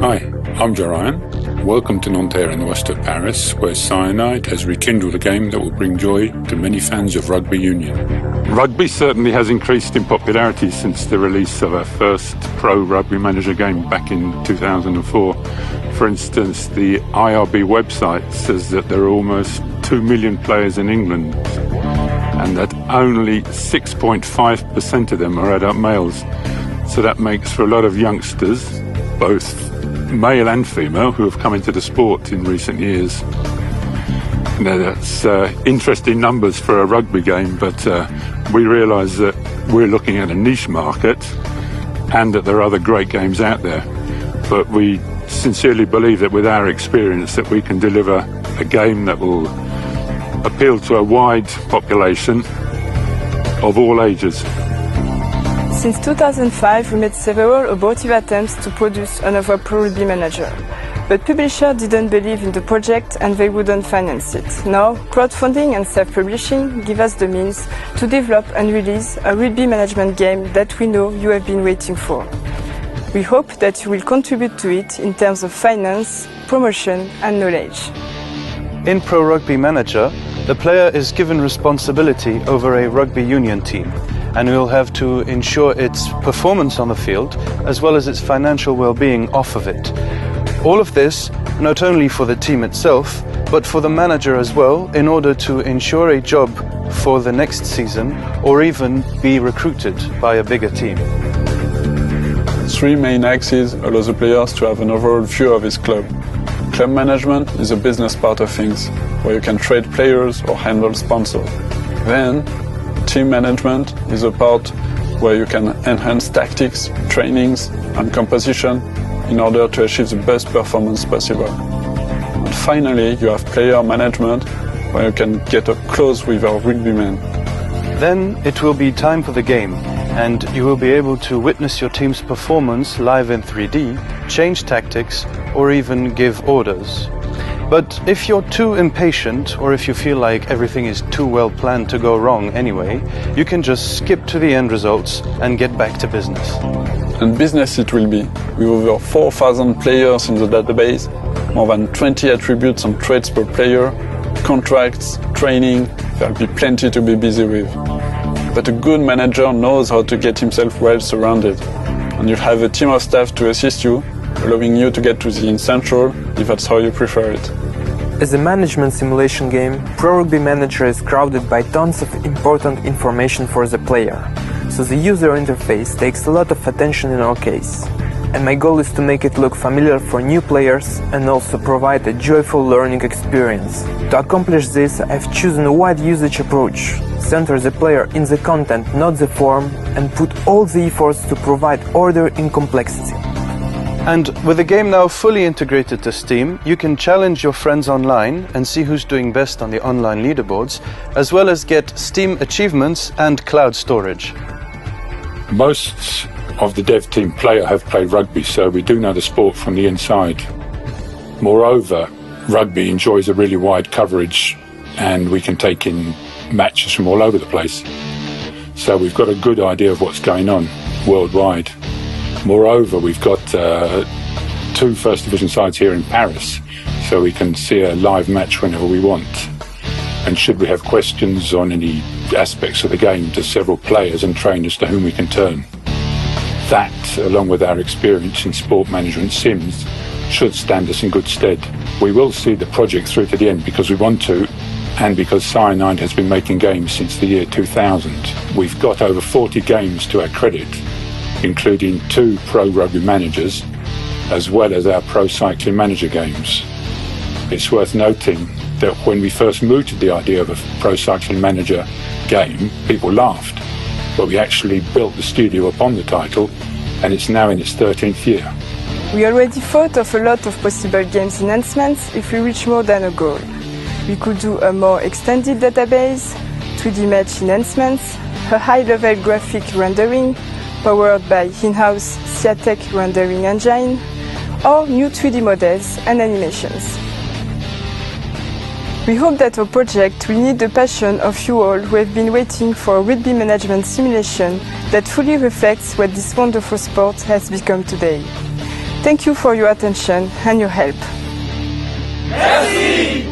Hi, I'm Jorian. Welcome to Nanterre in the west of Paris, where Cyanide has rekindled a game that will bring joy to many fans of rugby union. Rugby certainly has increased in popularity since the release of our first pro rugby manager game back in 2004. For instance, the IRB website says that there are almost 2 million players in England and that only 6.5% of them are adult males. So that makes for a lot of youngsters, both male and female, who have come into the sport in recent years. Now, that's interesting numbers for a rugby game, but we realise that we're looking at a niche market and that there are other great games out there. But we sincerely believe that with our experience that we can deliver a game that will appeal to a wide population of all ages. Since 2005, we made several abortive attempts to produce another Pro Rugby manager. But publishers didn't believe in the project and they wouldn't finance it. Now, crowdfunding and self-publishing give us the means to develop and release a rugby management game that we know you have been waiting for. We hope that you will contribute to it in terms of finance, promotion and knowledge. In Pro Rugby Manager, the player is given responsibility over a rugby union team, and will have to ensure its performance on the field as well as its financial well-being off of it. All of this not only for the team itself, but for the manager as well, in order to ensure a job for the next season or even be recruited by a bigger team. 3 main axes allow the players to have an overall view of his club. Club management is a business part of things, where you can trade players or handle sponsors. Then, team management is a part where you can enhance tactics, trainings and composition in order to achieve the best performance possible. And finally, you have player management, where you can get up close with our rugbymen. Then it will be time for the game, and you will be able to witness your team's performance live in 3D, change tactics, or even give orders. But if you're too impatient, or if you feel like everything is too well planned to go wrong anyway, you can just skip to the end results and get back to business. And business it will be, with over 4,000 players in the database, more than 20 attributes and traits per player, contracts, training, there'll be plenty to be busy with. But a good manager knows how to get himself well surrounded, and you have a team of staff to assist you, allowing you to get to the essential if that's how you prefer it. As a management simulation game, Pro Rugby Manager is crowded by tons of important information for the player, so the user interface takes a lot of attention in our case. And my goal is to make it look familiar for new players and also provide a joyful learning experience. To accomplish this, I've chosen a wide usage approach. Center the player in the content, not the form, and put all the efforts to provide order in complexity. And with the game now fully integrated to Steam, you can challenge your friends online and see who's doing best on the online leaderboards, as well as get Steam achievements and cloud storage. Most of the dev team have played rugby, so we do know the sport from the inside. Moreover, rugby enjoys a really wide coverage and we can take in matches from all over the place. So we've got a good idea of what's going on worldwide. Moreover, we've got 2 First Division sides here in Paris, so we can see a live match whenever we want. And should we have questions on any aspects of the game, there's several players and trainers to whom we can turn. That, along with our experience in sport management sims, should stand us in good stead. We will see the project through to the end because we want to, and because Cyanide has been making games since the year 2000. We've got over 40 games to our credit, including 2 Pro Rugby Managers, as well as our Pro Cycling Manager games. It's worth noting that when we first mooted the idea of a Pro Cycling Manager game, people laughed. But we actually built the studio upon the title, and it's now in its 13th year. We already thought of a lot of possible games enhancements if we reach more than a goal. We could do a more extended database, 3D match enhancements, a high-level graphic rendering, powered by in-house Ciatec rendering engine, or new 3D models and animations. We hope that our project will need the passion of you all who have been waiting for a rugby management simulation that fully reflects what this wonderful sport has become today. Thank you for your attention and your help. Merci.